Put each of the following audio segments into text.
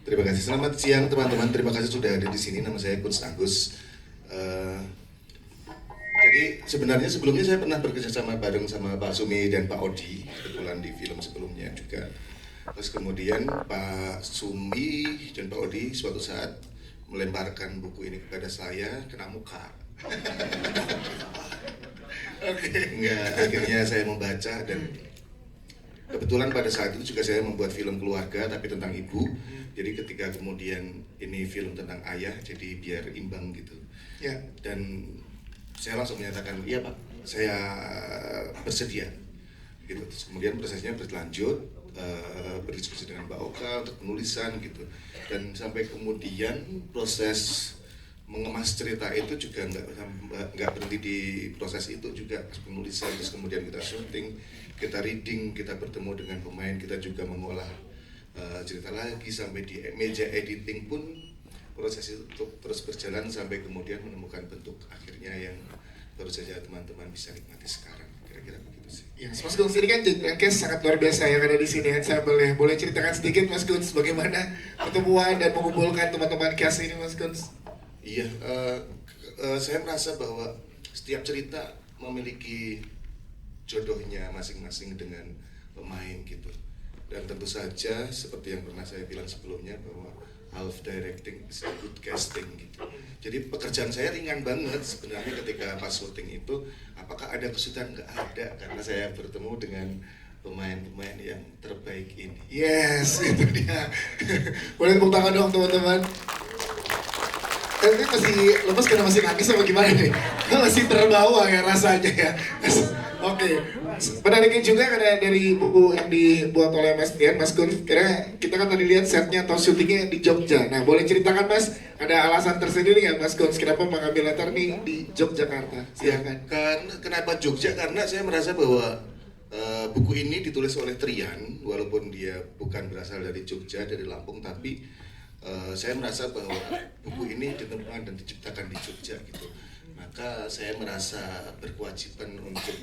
Terima kasih. Selamat siang teman-teman. Terima kasih sudah ada di sini. Nama saya Coach Agus. Jadi sebenarnya sebelumnya saya pernah bekerja sama bareng sama Pak Sumi dan Pak Odi, kebetulan di film sebelumnya juga. Terus kemudian Pak Sumi dan Pak Odi suatu saat melemparkan buku ini kepada saya, kena muka. Enggak, akhirnya saya membaca dan kebetulan pada saat itu juga saya membuat film keluarga tapi tentang ibu. Jadi ketika kemudian ini film tentang ayah, jadi biar imbang gitu. Ya. Dan saya langsung menyatakan, iya Pak, saya bersedia. Gitu. Terus kemudian prosesnya berlanjut, berdiskusi dengan Mbak Oka untuk penulisan gitu. Dan sampai kemudian proses mengemas cerita itu juga nggak berhenti di proses itu juga, penulisan, terus kemudian kita syuting, kita reading, kita bertemu dengan pemain, kita juga mengolah cerita lagi sampai di meja editing pun proses itu terus berjalan sampai kemudian menemukan bentuk akhirnya yang baru saja teman-teman bisa nikmati sekarang, kira-kira begitu sih. Ya, Mas Guns ini kan case sangat luar biasa yang ada di sini. Saya boleh ceritakan sedikit Mas Guns bagaimana pertemuan dan mengumpulkan teman-teman cast ini Mas Guns? Iya, saya merasa bahwa setiap cerita memiliki jodohnya masing-masing dengan pemain gitu. Dan tentu saja seperti yang pernah saya bilang sebelumnya bahwa half directing is a good casting gitu. Jadi pekerjaan saya ringan banget sebenarnya ketika pas syuting itu. Apakah ada kesulitan? Nggak ada, karena saya bertemu dengan pemain-pemain yang terbaik ini. Yes, itu dia. Boleh tepuk tangan dong teman-teman. Ini masih lemes karena masih nangis apa gimana nih? Masih terbawa ya rasanya ya. Oke, menariknya juga karena dari buku yang dibuat oleh Mas Dian, Mas Gun, karena kita kan tadi lihat setnya atau syutingnya di Jogja. Nah, boleh ceritakan Mas, ada alasan tersendiri nggak Mas Gun, kenapa mengambil latar nih di Yogyakarta? Silakan. Karena kenapa Jogja? Karena saya merasa bahwa buku ini ditulis oleh Trian, walaupun dia bukan berasal dari Jogja, dari Lampung, tapi saya merasa bahwa buku ini ditemukan dan diciptakan di Jogja gitu. Maka saya merasa berkewajiban untuk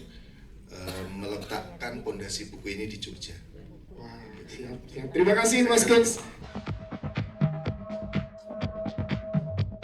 meletakkan pondasi buku ini di Jogja. Wah, siap. Terima kasih Mas Guns.